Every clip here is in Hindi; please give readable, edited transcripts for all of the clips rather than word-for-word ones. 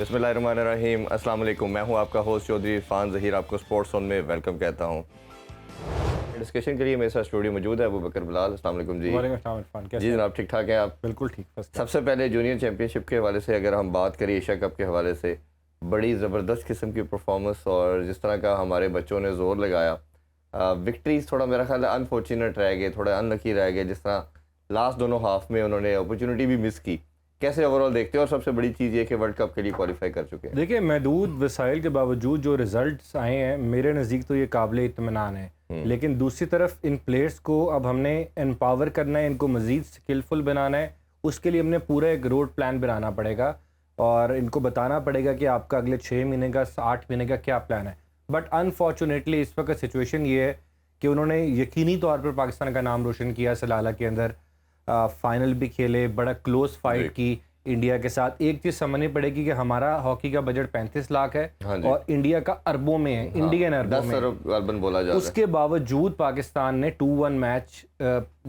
बिस्मिल्लाहिर्रहमानिर्रहीम, अस्सलाम वालेकुम। मैं हूं आपका होस्ट चौधरी इरफान ज़हीर, आपको स्पोर्ट्स जोन में वेलकम कहता हूं। डिस्कशन के लिए मेरे साथ स्टूडियो मौजूद है अबू बकर बिलाल। अस्सलाम वालेकुम जी। वालेकुम अस्सलाम इरफान, कैसे जी हैं? जनाब, ठीक ठाक हैं आप? बिल्कुल ठीक। फर्स्ट सबसे पहले जूनियर चैम्पियनशिप के हवाले से अगर हम बात करें, एशिया कप के हवाले से बड़ी ज़बरदस्त किस्म की परफॉर्मेंस और जिस तरह का हमारे बच्चों ने जोर लगाया, विक्ट्रीज थोड़ा मेरा ख्याल है अनफॉर्चुनेट रह गए, थोड़ा अनलकी रह गए। जिस तरह लास्ट दोनों हाफ में उन्होंने अपॉर्चुनिटी भी मिस की। कैसे ओवरऑल देखते हो? और सबसे बड़ी चीज़ ये कि वर्ल्ड कप के लिए क्वालिफाई कर चुके हैं। देखिए, महदूद वसाइल के बावजूद जो रिजल्ट्स आए हैं, मेरे नज़दीक तो ये काबिल इत्मीनान है। लेकिन दूसरी तरफ इन प्लेयर्स को अब हमने एम्पावर करना है, इनको मज़ीद स्किलफुल बनाना है। उसके लिए हमने पूरा एक रोड प्लान बनाना पड़ेगा और इनको बताना पड़ेगा कि आपका अगले 6 महीने का 8 महीने का क्या प्लान है। बट अनफॉर्चुनेटली इस वक्त सिचुएशन ये है कि उन्होंने यकीनी तौर पर पाकिस्तान का नाम रोशन किया। सलाला के अंदर फाइनल भी खेले, बड़ा क्लोज फाइट की इंडिया के साथ। एक चीज़ समझनी पड़ेगी कि हमारा हॉकी का बजट 35 लाख है और इंडिया का अरबों में है, इंडियन अरबों में 10 अरब बोला जाता है। उसके बावजूद पाकिस्तान ने 2-1 मैच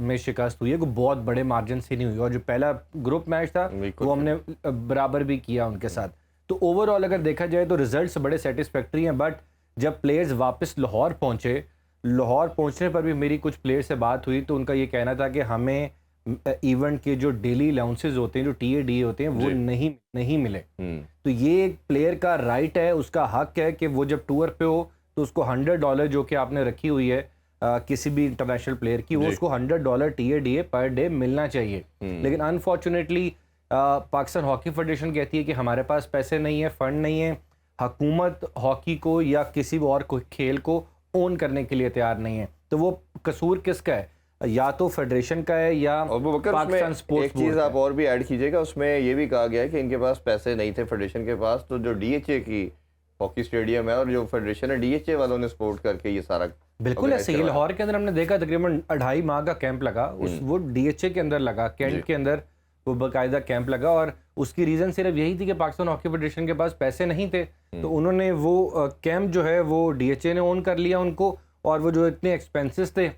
में शिकस्त हुई है, कोई बहुत बड़े मार्जिन से नहीं हुई। और जो पहला ग्रुप मैच था वो हमने बराबर भी किया उनके साथ। तो ओवरऑल अगर देखा जाए तो रिजल्ट्स बड़े सेटिस्फैक्ट्री हैं। बट जब प्लेयर्स वापस लाहौर पहुंचे, लाहौर पहुंचने पर भी मेरी कुछ प्लेयर से बात हुई तो उनका ये कहना था कि हमें इवेंट के जो डेली अलाउंसेस होते हैं, जो टीए होते हैं, वो नहीं मिले। तो ये एक प्लेयर का राइट है, उसका हक है कि वो जब टूर पे हो तो उसको $100 जो कि आपने रखी हुई है किसी भी इंटरनेशनल प्लेयर की, वो उसको $100 टीए पर डे मिलना चाहिए। लेकिन अनफॉर्चुनेटली पाकिस्तान हॉकी फेडरेशन कहती है कि हमारे पास पैसे नहीं है, फंड नहीं है, हुकूमत हॉकी को या किसी और खेल को ओन करने के लिए तैयार नहीं है। तो वो कसूर किसका है? या तो फेडरेशन का है या पाकिस्तान स्पोर्ट्स। एक चीज़ आप और भी ऐड कीजिएगा, उसमें ये भी कहा गया है कि इनके पास पैसे नहीं थे फेडरेशन के पास, तो जो डीएचए की हॉकी स्टेडियम है और जो फेडरेशन है, डीएचए वालों ने सपोर्ट करके ये सारा बिल्कुल ऐसे ही। लाहौर के अंदर हमने देखा तकरीबन 2.5 माह का कैंप लगा, वो डीएचए के अंदर लगा, कैंट के अंदर वो बाकायदा कैंप लगा। और उसकी रीज़न सिर्फ यही थी कि पाकिस्तान हॉकी फेडरेशन के पास पैसे नहीं थे, तो उन्होंने वो कैंप जो है वो डीएचए ने ओन कर लिया उनको। और वो जो इतने एक्सपेंसेस थे,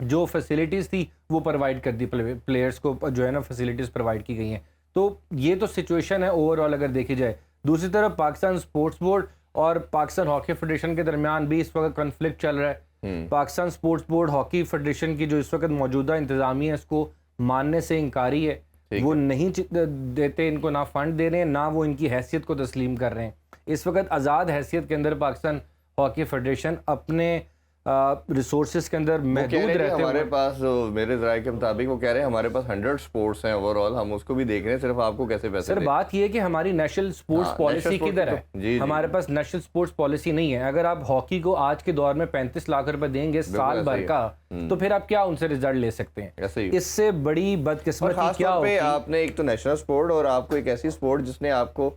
जो फैसिलिटीज़ थी, वो प्रोवाइड कर दी प्लेयर्स को, जो है ना फैसिलिटीज़ प्रोवाइड की गई हैं। तो ये तो सिचुएशन है ओवरऑल अगर देखी जाए। दूसरी तरफ पाकिस्तान स्पोर्ट्स बोर्ड और पाकिस्तान हॉकी फेडरेशन के दरमियान भी इस वक्त कॉन्फ्लिक्ट चल रहा है। Pakistan sports board hockey federation की जो इस वक्त मौजूदा इंतज़ामिया है, इसको मानने से इनकारी है। वो नहीं देते, इनको ना फंड दे रहे हैं, ना वो इनकी हैसियत को तस्लीम कर रहे हैं। इस वक्त आज़ाद हैसियत के अंदर पाकिस्तान हॉकी फेडरेशन अपने रिसोर्सेज के अंदर महदूद रहते हैं। हमारे पास मेरे ज़राए के मुताबिक वो कह रहे हैं हमारे पास 100 स्पोर्ट्स हैं ओवरऑल, हम उसको भी देख रहे हैं, सिर्फ आपको कैसे पैसे सर बात ये है कि हमारी नेशनल स्पोर्ट्स पॉलिसी किधर है? हमारे पास नेशनल स्पोर्ट्स पॉलिसी नहीं है। अगर आप हॉकी को आज के दौर में 35 लाख रुपए देंगे साल भर का, तो फिर आप क्या उनसे रिजल्ट ले सकते हैं? इससे बड़ी बदकिस्मती क्या होगी? आपने एक तो नेशनल स्पोर्ट और आपको एक ऐसी स्पोर्ट जिसने आपको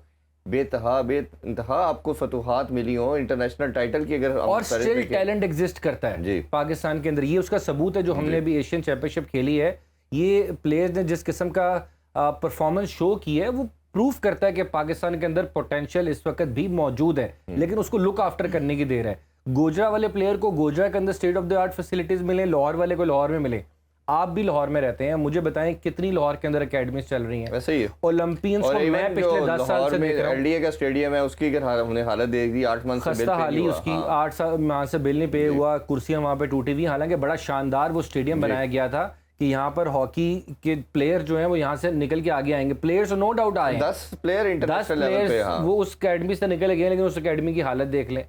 बेइंतहा आपको फतूहात मिली हो, इंटरनेशनल टाइटल की, अगर और स्टिल टैलेंट एग्जिस्ट करता है पाकिस्तान के अंदर। ये उसका सबूत है जो हमने भी एशियन चैंपियनशिप खेली है। ये प्लेयर्स ने जिस किस्म का परफॉर्मेंस शो की है, वो प्रूफ करता है कि पाकिस्तान के अंदर पोटेंशियल इस वक्त भी मौजूद है, लेकिन उसको लुक आफ्टर करने की देर है। गोजरा वाले प्लेयर को गोजरा के अंदर state of the art facilities मिले, लाहौर वाले को लाहौर में मिले। आप भी लाहौर में रहते हैं, मुझे बताएं कितनी लाहौर के अंदर एकेडमीज चल रही हैं? वैसे ही ओलंपियंस को मैं पिछले 10 साल से देख रहा हूं। एलडीए का स्टेडियम है, उसकी अगर हमने हालत देख दी, 8 मंथ से खस्ता हाली उसकी, 8 माह से बिल नहीं पे हुआ, कुर्सियां वहां पे टूटी हुई। हालांकि बड़ा शानदार वो स्टेडियम बनाया गया था कि यहाँ पर हॉकी के प्लेयर जो हैं वो यहाँ से निकल के आगे आएंगे। प्लेयर्स नो डाउट आए, 10 प्लेयर इंटरनेशनल लेवल पे वो उस अकेडमी से निकल गए। लेकिन उस अकेडमी की हालत देख लें,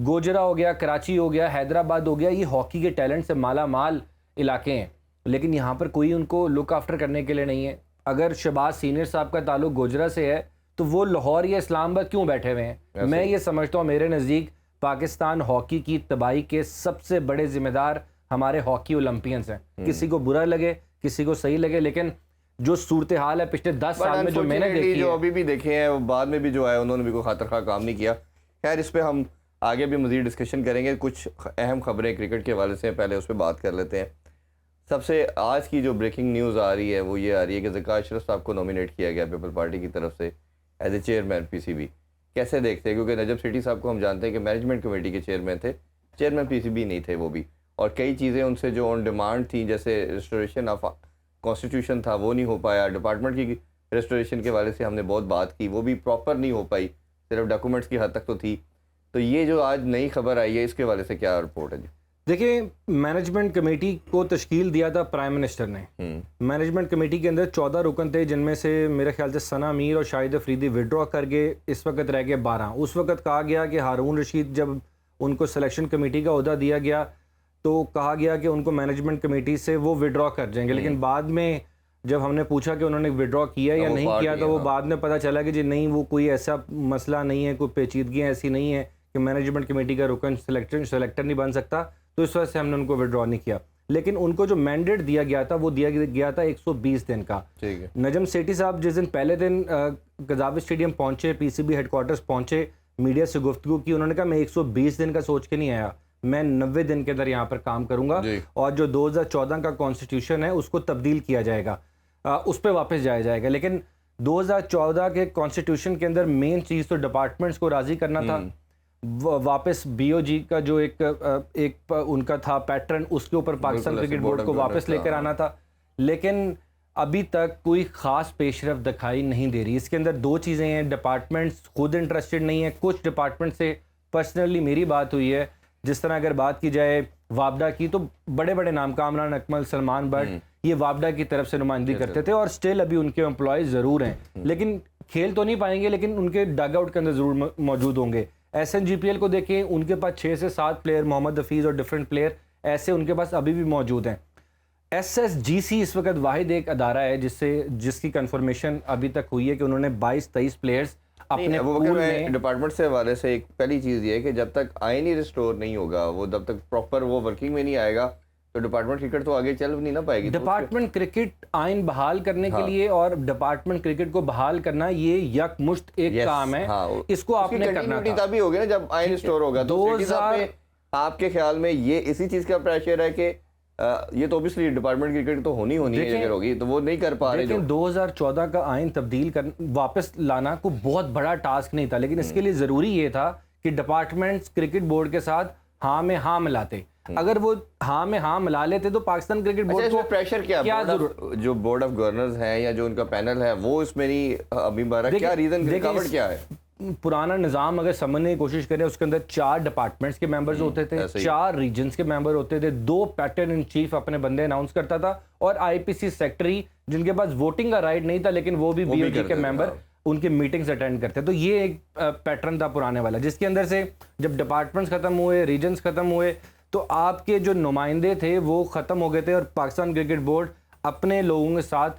गोजरा हो गया, कराची हो गया, हैदराबाद हो गया, ये हॉकी के टैलेंट से माला माल इलाके हैं, लेकिन यहाँ पर कोई उनको लुक आफ्टर करने के लिए नहीं है। अगर शहबाज सीनियर साहब का ताल्लुक गोजरा से है तो वो लाहौर या इस्लामाबाद क्यों बैठे हुए हैं? मैं ये समझता हूँ, मेरे नज़दीक पाकिस्तान हॉकी की तबाही के सबसे बड़े जिम्मेदार हमारे हॉकी ओलंपियंस हैं। किसी को बुरा लगे, किसी को सही लगे, लेकिन जो सूरत हाल है पिछले 10 साल में जो मैंने देखी, जो अभी भी देखे हैं, बाद में भी जो है उन्होंने भी कोई खातिर खा काम नहीं किया। खैर, इस पर हम आगे भी मज़ीद डिस्कशन करेंगे। कुछ अहम खबरें क्रिकेट के हवाले से पहले उस पर बात कर लेते हैं। सबसे आज की जो ब्रेकिंग न्यूज़ आ रही है वो ये आ रही है कि ज़का अशरफ साहब को नॉमिनेट किया गया पीपल पार्टी की तरफ से एज ए चेयरमैन पीसीबी। कैसे देखते हैं? क्योंकि नजब सिटी साहब को हम जानते हैं कि मैनेजमेंट कमेटी के चेयरमैन थे, चेयरमैन पीसीबी नहीं थे वो भी, और कई चीज़ें उनसे जो ऑन डिमांड थी, जैसे रिस्टोरेशन ऑफ कॉन्स्टिट्यूशन था, वो नहीं हो पाया। डिपार्टमेंट की रेस्टोरेशन के वाले से हमने बहुत बात की, वो भी प्रॉपर नहीं हो पाई, सिर्फ डॉक्यूमेंट्स की हद तक तो थी। तो ये जो आज नई खबर आई है इसके वाले से क्या रिपोर्ट है जी? देखिए, मैनेजमेंट कमेटी को तश्कील दिया था प्राइम मिनिस्टर ने। मैनेजमेंट कमेटी के अंदर 14 रुकन थे, जिनमें से मेरे ख्याल से सना मीर और शाहिद अफरीदी विड्रॉ कर गए, इस वक्त रह गए 12। उस वक्त कहा गया कि हारून रशीद, जब उनको सिलेक्शन कमेटी का ओहदा दिया गया तो कहा गया कि उनको मैनेजमेंट कमेटी से वो विड्रॉ कर जाएंगे, लेकिन बाद में जब हमने पूछा कि उन्होंने विड्रॉ किया या नहीं किया तो वो बाद में पता चला कि जी नहीं, वो कोई ऐसा मसला नहीं है, कोई पेचीदगियाँ ऐसी नहीं है कि मैनेजमेंट कमेटी का रुकन सेलेक्टर नहीं बन सकता, तो इस वजह से हमने उनको विड्रॉ नहीं किया। लेकिन उनको जो मैंडेट दिया गया था वो दिया गया था 120 दिन का। ठीक है। नजम सेठी साहब जिस दिन पहले दिन कज़ावी स्टेडियम पहुंचे, पीसीबी हेडक्वार्टर्स पहुंचे, मीडिया से गुफ्तगू की, उन्होंने कहा मैं 120 दिन का सोच के नहीं आया, मैं 90 दिन के अंदर यहाँ पर काम करूंगा और जो 2014 का कॉन्स्टिट्यूशन है उसको तब्दील किया जाएगा, उस पर वापस जाया जाएगा। लेकिन 2014 के कॉन्स्टिट्यूशन के अंदर मेन चीज़ तो डिपार्टमेंट्स को राज़ी करना था, वापस बीओजी का जो एक उनका था पैटर्न, उसके ऊपर पाकिस्तान क्रिकेट बोर्ड को वापस लेकर आना था। लेकिन अभी तक कोई ख़ास पेशरफ दिखाई नहीं दे रही। इसके अंदर दो चीज़ें हैं, डिपार्टमेंट्स खुद इंटरेस्टेड नहीं है। कुछ डिपार्टमेंट से पर्सनली मेरी बात हुई है, जिस तरह अगर बात की जाए वापडा की, तो बड़े बड़े नाम कामरान अकमल, सलमान बट, ये वापडा की तरफ से नुमाइंदगी करते थे और स्टिल अभी उनके एम्प्लॉयज़ ज़रूर हैं, लेकिन खेल तो नहीं पाएंगे, लेकिन उनके डग आउट के अंदर ज़रूर मौजूद होंगे। SNGPL को देखें, उनके पास 6 से 7 प्लेयर, मोहम्मद हफीज़ और डिफरेंट प्लेयर ऐसे उनके पास अभी भी मौजूद हैं। SSGC इस वक्त वाहिद एक अदारा है जिसकी कंफर्मेशन अभी तक हुई है कि उन्होंने 22-23 प्लेयर्स अपने पूल में। डिपार्टमेंट से हवाले से एक पहली चीज़ ये है कि जब तक आइन ही रिस्टोर नहीं होगा, वो जब तक प्रॉपर वो वर्किंग में नहीं आएगा, तो डिपार्टमेंट क्रिकेट तो आगे चल नहीं ना पाएगी। डिपार्टमेंट क्रिकेट आइन बहाल करने के लिए और डिपार्टमेंट क्रिकेट को बहाल करना, ये यकमुश्त एक काम है। इसको आपने करना था, तभी होगा ना जब आइन रिस्टोर होगा। 2000 आपके ख्याल में ये इसी चीज़ का प्रेशर है कि ये तो ऑब्वियसली डिपार्टमेंट क्रिकेट तो होनी है अगर होगी, तो वो नहीं कर पा रहे। लेकिन 2014 का आइन तब्दील कर वापस लाना को बहुत बड़ा टास्क नहीं था, लेकिन इसके लिए ज़रूरी ये था कि डिपार्टमेंट्स क्रिकेट बोर्ड के साथ हाँ में हाँ मिलाते। अगर वो हाँ में हाँ मिला लेते तो पाकिस्तान क्रिकेट बोर्ड को प्रेशर क्या जो बोर्ड ऑफ गवर्नर्स है या जो उनका पैनल है वो इसमें नहीं अभी क्या रीजन रिकॉर्ड क्या है? पुराना निज़ाम अगर समझने की कोशिश करें, उसके अंदर 4 डिपार्टमेंट्स के मेंबर्स होते थे, 4 रीजन्स के मेंबर होते थे, 2 पैटर्न इन चीफ अपने बंदे अनाउंस करता था और IPC सेक्रेटरी जिनके पास वोटिंग का राइट नहीं था, लेकिन वो भी BOG के मेंबर उनके मीटिंग्स अटेंड करते। तो ये एक पैटर्न था पुराने वाला, जिसके अंदर से जब डिपार्टमेंट्स खत्म हुए, रीजन्स खत्म हुए, तो आपके जो नुमाइंदे थे वो ख़त्म हो गए थे और पाकिस्तान क्रिकेट बोर्ड अपने लोगों के साथ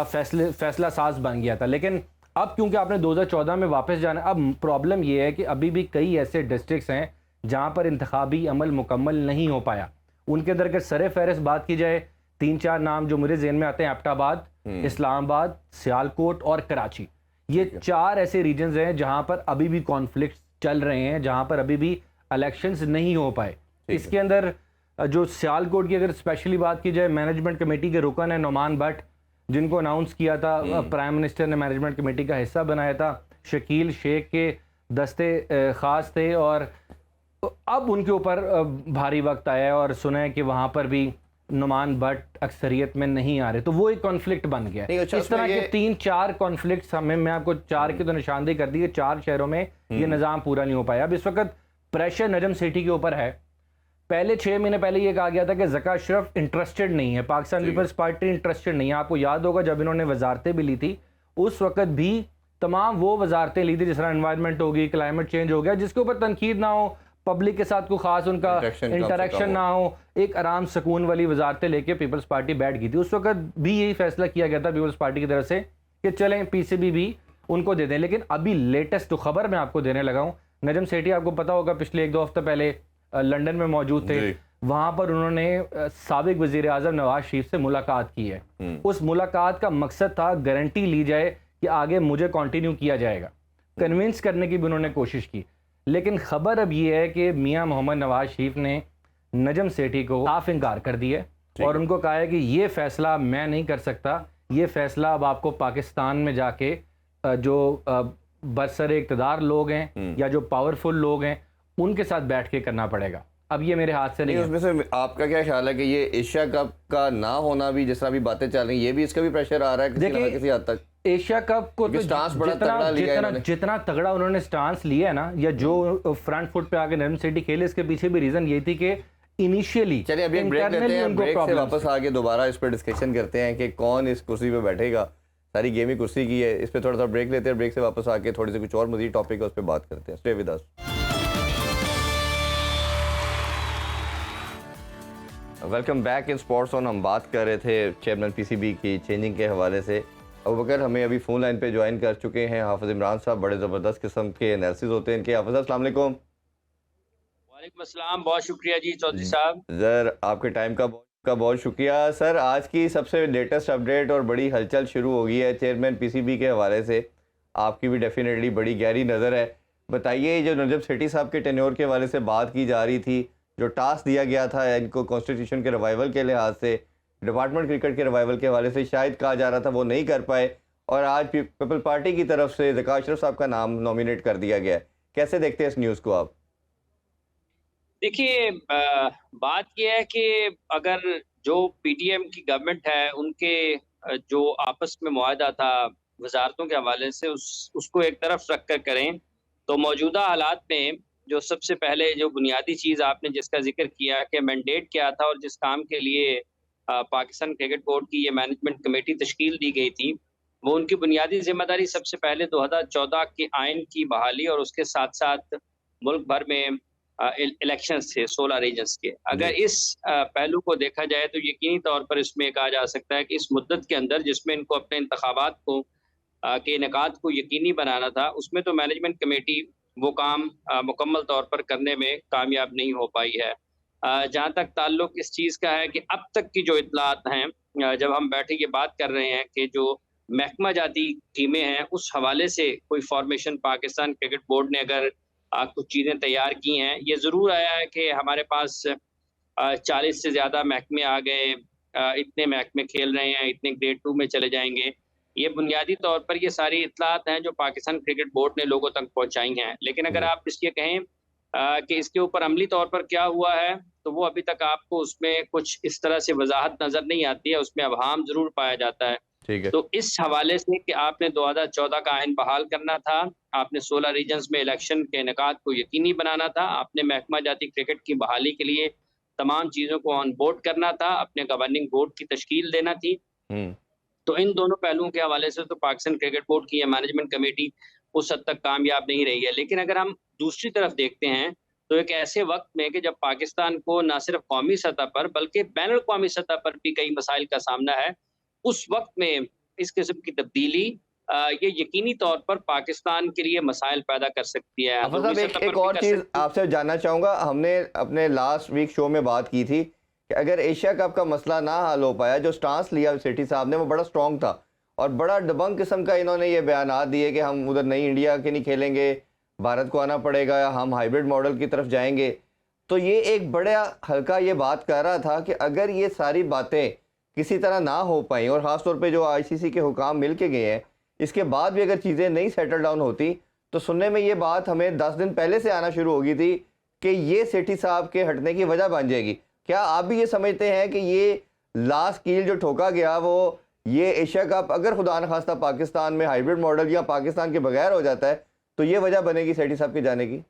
फैसला साज बन गया था। लेकिन अब क्योंकि आपने 2014 में वापस जाना, अब प्रॉब्लम ये है कि अभी भी कई ऐसे डिस्ट्रिक्ट्स हैं जहां पर इंतखाबी अमल मुकम्मल नहीं हो पाया। उनके अंदर अगर सरे फहरिस्त बात की जाए, 3-4 नाम जो मेरे जहन में आते हैं, एबटाबाद, इस्लामाबाद, सियालकोट और कराची, ये 4 ऐसे रीजन्स हैं जहां पर अभी भी कॉन्फ्लिक्ट चल रहे हैं, जहां पर अभी भी इलेक्शंस नहीं हो पाए। इसके अंदर जो सियालकोट की अगर स्पेशली बात की जाए, मैनेजमेंट कमेटी के रुकन है नोमान भट्ट, जिनको अनाउंस किया था प्राइम मिनिस्टर ने, मैनेजमेंट कमेटी का हिस्सा बनाया था। शकील शेख के दस्ते ख़ास थे और अब उनके ऊपर भारी वक्त आया है और सुना है कि वहाँ पर भी नुमान भट्ट अक्सरियत में नहीं आ रहे, तो वो एक कॉन्फ्लिक्ट बन गया। इस तरह के 3-4 कॉन्फ्लिक्ट्स हमें, मैं आपको 4 की तो निशानदेही कर दी है, 4 शहरों में ये निज़ाम पूरा नहीं हो पाया। अब इस वक्त प्रेशर नजम सेठी के ऊपर है। पहले 6 महीने पहले ये कहा गया था कि ज़का अशरफ इंटरेस्टेड नहीं है, पाकिस्तान पीपल्स पार्टी इंटरेस्टेड नहीं है। आपको याद होगा जब इन्होंने वजारतें भी ली थी, उस वक्त भी तमाम वो वजारतें ली थी जिस तरह एनवायरनमेंट होगी, क्लाइमेट चेंज हो गया, जिसके ऊपर तनकीद ना हो, पब्लिक के साथ कोई खास उनका इंटरेक्शन ना हो, एक आराम सुकून वाली वजारतें लेके पीपल्स पार्टी बैठ गई थी। उस वक्त भी यही फैसला किया गया था पीपल्स पार्टी की तरफ से कि चलें PCB भी उनको दे दें। लेकिन अभी लेटेस्ट जो खबर मैं आपको देने लगा हूँ, नजम सेठी आपको पता होगा पिछले 1-2 हफ्ते पहले लंदन में मौजूद थे, वहां पर उन्होंने साबिक वजीर आजम नवाज शरीफ से मुलाकात की है। उस मुलाकात का मकसद था गारंटी ली जाए कि आगे मुझे कंटिन्यू किया जाएगा, कन्विंस करने की भी उन्होंने कोशिश की। लेकिन खबर अब ये है कि मियां मोहम्मद नवाज शरीफ ने नजम सेठी को साफ इनकार कर दिया और उनको कहा है कि ये फैसला मैं नहीं कर सकता, ये फैसला अब आपको पाकिस्तान में जाके जो बरसर इक़्तिदार लोग हैं या जो पावरफुल लोग हैं उनके साथ बैठ के करना पड़ेगा। अब ये मेरे हाथ से नहीं है। उसमें से आपका क्या ख्याल है कि ये एशिया कप का ना होना भी, जिस तरह भी बातें चल रही हैं, ये भी इसका भी प्रेशर आ रहा है किसी हद तक? एशिया कप को तो स्टांस बड़ा तगड़ा लिया इन्होंने। जितना तगड़ा उन्होंने स्टांस लिया है ना, या जो फ्रंट फुट पे आगे नरम सिटी खेले, इसके पीछे भी रीजन ये थी कि इनिशियली चलिए अभी एक ब्रेक लेते हैं, ब्रेक से वापस आके दोबारा इस पर डिस्कशन करते हैं कि कौन इस कुर्सी पे बैठेगा। सारी गेम ही कुर्सी की है। इस पे थोड़ा सा ब्रेक लेते हैं, ब्रेक से वापस आके थोड़ी सी कुछ और मजीद टॉपिक है उस पर बात करते हैं। Stay with us. Welcome back in sports on. हम बात कर रहे थे चेयरमैन पीसीबी की चेंजिंग के हवाले से। अबू बकर हमें अभी फ़ोन लाइन पे ज्वाइन कर चुके हैं। हाफिज़ इमरान साहब, बड़े ज़बरदस्त किस्म के एनालिसिस होते हैं इनके। हाफिज़ साहब अस्सलाम वालेकुम। वालेकुम अस्सलाम, बहुत शुक्रिया जी चौधरी साहब। सर आपके टाइम का बहुत शुक्रिया। सर आज की सबसे लेटेस्ट अपडेट और बड़ी हलचल शुरू हो गई है चेयरमैन पीसीबी के हवाले से। आपकी भी डेफिनेटली बड़ी गहरी नज़र है। बताइए, जो नजब सेठी साहब के टेन्योर के हवाले से बात की जा रही थी, जो टास्क दिया गया था इनको कॉन्स्टिट्यूशन के रिवाइवल के लिहाज से, डिपार्टमेंट क्रिकेट के रिवाइवल के हवाले से शायद कहा जा रहा था वो नहीं कर पाए, और आज पीपल पार्टी की तरफ से ज़का अशरफ साहब का नाम नॉमिनेट कर दिया गया है। कैसे देखते हैं इस न्यूज़ को आप? देखिए, बात यह है कि अगर जो पीटीएम की गवर्नमेंट है उनके जो आपस में मुआहदा था वजारतों के हवाले से उसको एक तरफ रख कर करें, तो मौजूदा हालात में जो सबसे पहले जो बुनियादी चीज़ आपने जिसका जिक्र किया कि मैंडेट क्या था और जिस काम के लिए पाकिस्तान क्रिकेट बोर्ड की ये मैनेजमेंट कमेटी तश्कील दी गई थी, वो उनकी बुनियादी जिम्मेदारी सबसे पहले 2014 के आइन की बहाली और उसके साथ साथ मुल्क भर में इलेक्शंस थे 16 रीजन्स के। अगर इस पहलू को देखा जाए तो यकीनी तौर पर इसमें कहा जा सकता है कि इस मुद्दत के अंदर जिसमें इनको अपने इंतखाबात को के इनेकाद को यकीनी बनाना था, उसमें तो मैनेजमेंट कमेटी वो काम मुकम्मल तौर पर करने में कामयाब नहीं हो पाई है। जहाँ तक ताल्लुक इस चीज़ का है कि अब तक की जो इतलात हैं, जब हम बैठे ये बात कर रहे हैं कि जो महकमा जाती टीमें हैं उस हवाले से कोई फॉर्मेशन पाकिस्तान क्रिकेट बोर्ड ने अगर कुछ चीज़ें तैयार की हैं। ये ज़रूर आया है कि हमारे पास 40 से ज़्यादा महकमे आ गए, इतने महकमे खेल रहे हैं, इतने ग्रेड 2 में चले जाएंगे। ये बुनियादी तौर पर ये सारी इतलात हैं जो पाकिस्तान क्रिकेट बोर्ड ने लोगों तक पहुँचाई हैं। लेकिन अगर आप इसके कहें कि इसके ऊपर अमली तौर पर क्या हुआ है, तो वो अभी तक आपको उसमें कुछ इस तरह से वजाहत नज़र नहीं आती है, उसमें अबहाम ज़रूर पाया जाता है। ठीक है। तो इस हवाले से कि आपने 2014 का आइन बहाल करना था, आपने 16 रीजन्स में इलेक्शन के इनेकाद को यकीनी बनाना था, आपने महकमा जाती क्रिकेट की बहाली के लिए तमाम चीज़ों को ऑन बोर्ड करना था, अपने गवर्निंग बोर्ड की तश्कील देना थी। तो इन दोनों पहलुओं के हवाले से तो पाकिस्तान क्रिकेट बोर्ड की ये मैनेजमेंट कमेटी उस हद तक कामयाब नहीं रही है। लेकिन अगर हम दूसरी तरफ देखते हैं, तो एक ऐसे वक्त में कि जब पाकिस्तान को न सिर्फ कौमी सतह पर बल्कि बैनुल अक़वामी सतह पर भी कई मसाइल का सामना है, उस वक्त में इस किस्म की तब्दीली ये यकीनी तौर पर पाकिस्तान के लिए मसाइल पैदा कर सकती है। एक और चीज़ आपसे जानना चाहूँगा। हमने अपने लास्ट वीक शो में बात की थी कि अगर एशिया कप का मसला ना हल हो पाया, जो स्टांस लिया सेठी साहब ने वो बड़ा स्ट्रॉन्ग था और बड़ा दबंग किस्म का इन्होंने ये बयानात दिए कि हम उधर नहीं इंडिया के नहीं खेलेंगे, भारत को आना पड़ेगा, हम हाइब्रिड मॉडल की तरफ जाएंगे। तो ये एक बड़ा हल्का ये बात कर रहा था कि अगर ये सारी बातें किसी तरह ना हो पाई, और ख़ास तौर पे जो आईसीसी के हुकाम मिल के गए हैं, इसके बाद भी अगर चीज़ें नहीं सेटल डाउन होती, तो सुनने में ये बात हमें 10 दिन पहले से आना शुरू हो गई थी कि ये सेठी साहब के हटने की वजह बन जाएगी। क्या आप भी ये समझते हैं कि ये लास्ट कील जो ठोका गया वो ये एशिया कप अगर खुदा न खास्ता पाकिस्तान में हाइब्रिड मॉडल या पाकिस्तान के बगैर हो जाता है, तो ये वजह बनेगी सेठी साहब के जाने की?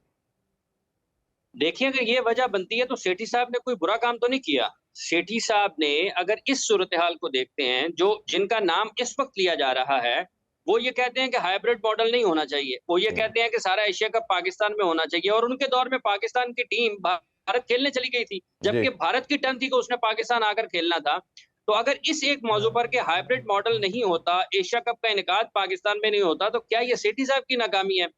देखिए, अगर ये वजह बनती है तो सेठी साहब ने कोई बुरा काम तो नहीं किया। सेठी साहब ने अगर इस सूरत हाल को देखते हैं, जो जिनका नाम इस वक्त लिया जा रहा है, वो ये कहते हैं कि हाइब्रिड मॉडल नहीं होना चाहिए, वो ये कहते हैं कि सारा एशिया कप पाकिस्तान में होना चाहिए, और उनके दौर में पाकिस्तान की टीम भारत खेलने चली गई थी, जबकि भारत की टर्न थी कि उसने पाकिस्तान आकर खेलना था। तो अगर इस एक मौजू पर के हाइब्रिड मॉडल नहीं होता, एशिया कप का इनेकाद पाकिस्तान में नहीं होता, तो क्या ये सेठी साहब की नाकामी है?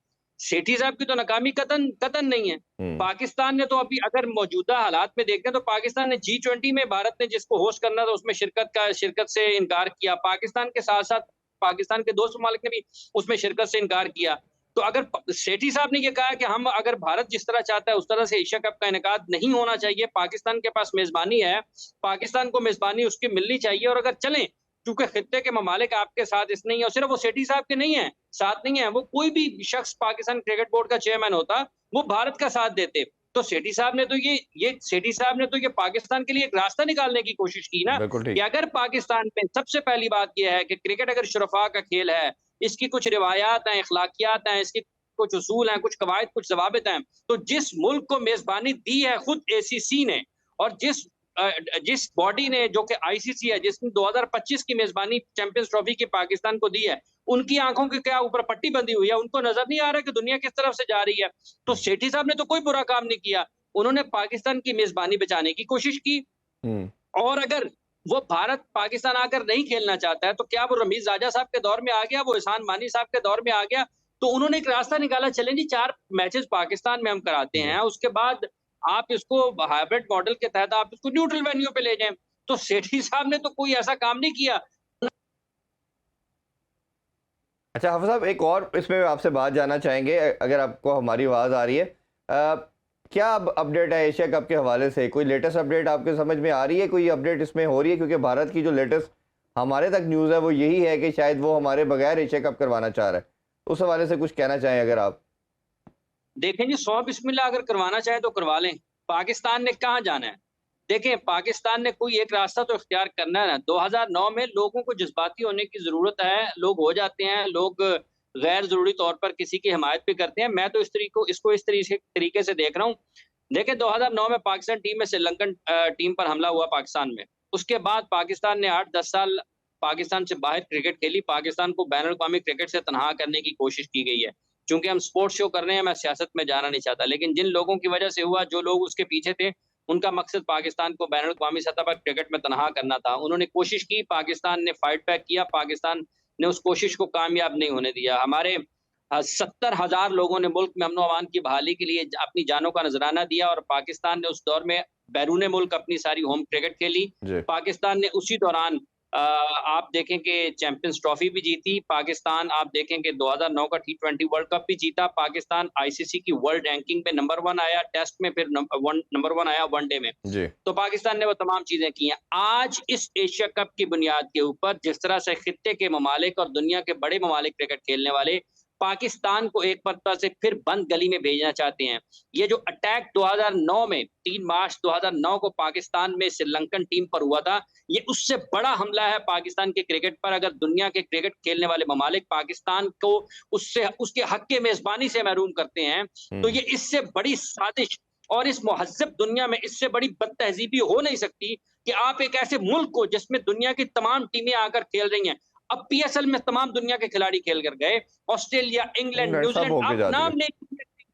सेठी साहब की तो नाकामी कतन नहीं है। पाकिस्तान ने तो अभी अगर मौजूदा हालात में देखते हैं तो पाकिस्तान ने G20 में भारत ने जिसको होस्ट करना था उसमें शिरकत से इनकार किया। पाकिस्तान के साथ साथ पाकिस्तान के दोस्त ममालिक ने भी उसमें शिरकत से इनकार किया। तो अगर सेठी साहब ने ये कहा कि हम अगर भारत जिस तरह चाहता है उस तरह से एशिया कप का इनेकाद नहीं होना चाहिए, पाकिस्तान के पास मेजबानी है, पाकिस्तान को मेजबानी उसकी मिलनी चाहिए, और अगर चलें, क्योंकि खित्ते के ममालिक आपके साथ इस नहीं है, और सिर्फ वो सेठी साहब के नहीं है, साथ नहीं है, वो कोई भी शख्स पाकिस्तान क्रिकेट बोर्ड का चेयरमैन होता, वो भारत का साथ देते। तो सेठी साहब ने तो ये पाकिस्तान के लिए एक रास्ता निकालने की कोशिश की ना, बिल्कुल ठीक। कि अगर पाकिस्तान में सबसे पहली बात यह है कि क्रिकेट अगर शुरफा का खेल है, इसकी कुछ रिवायात हैं, अखलाकियात हैं, इसके कुछ उसूल हैं, कुछ कवायद, कुछ ज़वाबित हैं, तो जिस मुल्क को मेज़बानी दी है खुद एसीसी ने, और जिस बॉडी ने, जो कि आईसीसी है, जिसने 2025 की मेज़बानी चैंपियंस ट्रॉफी की पाकिस्तान को दी है, उनकी आंखों की क्या ऊपर पट्टी बंधी हुई है? उनको नजर नहीं आ रहा कि दुनिया किस तरफ से जा रही है? तो सेठी साहब ने तो कोई बुरा काम नहीं किया, उन्होंने पाकिस्तान की मेज़बानी बचाने की कोशिश की। और अगर वो भारत पाकिस्तान आकर नहीं खेलना चाहता है, तो क्या वो रमीज राजा साहब के दौर में आ गया, वो एहसान मानी साहब के दौर में आ गया? तो उन्होंने एक रास्ता निकाला, चलें जी 4 मैचेस पाकिस्तान में हम कराते हैं, उसके बाद आप इसको हाइब्रिड मॉडल के तहत आप इसको न्यूट्रल वेन्यू पे ले जाएं। तो सेठी साहब ने तो कोई ऐसा काम नहीं किया। अच्छा हाफिज साहब, एक और इसमें आपसे बात जानना चाहेंगे, अगर आपको हमारी आवाज़ आ रही है। क्या अपडेट है एशिया कप के हवाले से? कोई लेटेस्ट अपडेट आपके समझ में आ रही है? कोई अपडेट इसमें हो रही है? क्योंकि भारत की जो लेटेस्ट हमारे तक न्यूज़ है वो यही है कि शायद वो हमारे बगैर एशिया कप करवाना चाह रहा है। उस हवाले से कुछ कहना चाहें अगर आप। देखें जी, 100 बिस्मिल्लाह, अगर करवाना चाहे तो करवा लें। पाकिस्तान ने कहाँ जाना है? देखें, पाकिस्तान ने कोई एक रास्ता तो इख्तियार करना है ना। 2009 में लोगों को जज्बाती होने की ज़रूरत है, लोग हो जाते हैं, लोग गैर ज़रूरी तौर पर किसी की हिमायत भी करते हैं। मैं तो इसको इस तरीके से देख रहा हूँ। देखें, 2009 में पाकिस्तान टीम में श्रीलंकन टीम पर हमला हुआ पाकिस्तान में। उसके बाद पाकिस्तान ने 8-10 साल पाकिस्तान से बाहर क्रिकेट खेली। पाकिस्तान को बैनुल-अक़वामी क्रिकेट से तनहा करने की कोशिश की गई है। चूँकि हम स्पोर्ट्स शो कर रहे हैं, मैं सियासत में जाना नहीं चाहता, लेकिन जिन लोगों की वजह से हुआ, जो लोग उसके पीछे थे, उनका मकसद पाकिस्तान को बैनुल-अक़वामी सतह पर क्रिकेट में तनहा करना था। उन्होंने कोशिश की, पाकिस्तान ने फाइट बैक किया, पाकिस्तान ने उस कोशिश को कामयाब नहीं होने दिया। हमारे 70,000 लोगों ने मुल्क में अमन-ओ-अमान की बहाली के लिए अपनी जानों का नजराना दिया, और पाकिस्तान ने उस दौर में बैरून मुल्क अपनी सारी होम क्रिकेट खेली। पाकिस्तान ने उसी दौरान आप देखें कि चैंपियंस ट्रॉफी भी जीती। पाकिस्तान आप देखें कि 2009 का T20 वर्ल्ड कप भी जीता। पाकिस्तान आईसीसी की वर्ल्ड रैंकिंग में नंबर 1 आया, टेस्ट में फिर नंबर 1 आया वनडे में। तो पाकिस्तान ने वो तमाम चीजें की हैं। आज इस एशिया कप की बुनियाद के ऊपर जिस तरह से खित्ते के ममालिक और दुनिया के बड़े ममालिक क्रिकेट खेलने वाले पाकिस्तान को एक मरतबा से फिर बंद गली में भेजना चाहते हैं। ये जो अटैक 2009 में 3 मार्च 2009 को पाकिस्तान में श्रीलंकन टीम पर हुआ था, ये उससे बड़ा हमला है पाकिस्तान के क्रिकेट पर। अगर दुनिया के क्रिकेट खेलने वाले ममालिक पाकिस्तान को उसके हक के मेजबानी से महरूम करते हैं, तो ये इससे बड़ी साजिश, और इस मुहज़्ज़ब दुनिया में इससे बड़ी बदतहज़ीबी हो नहीं सकती कि आप एक ऐसे मुल्क को, जिसमें दुनिया की तमाम टीमें आकर खेल रही हैं, अब पीएसएल में तमाम दुनिया के खिलाड़ी खेल कर गए, ऑस्ट्रेलिया, इंग्लैंड, न्यूजीलैंड, आप नाम नहीं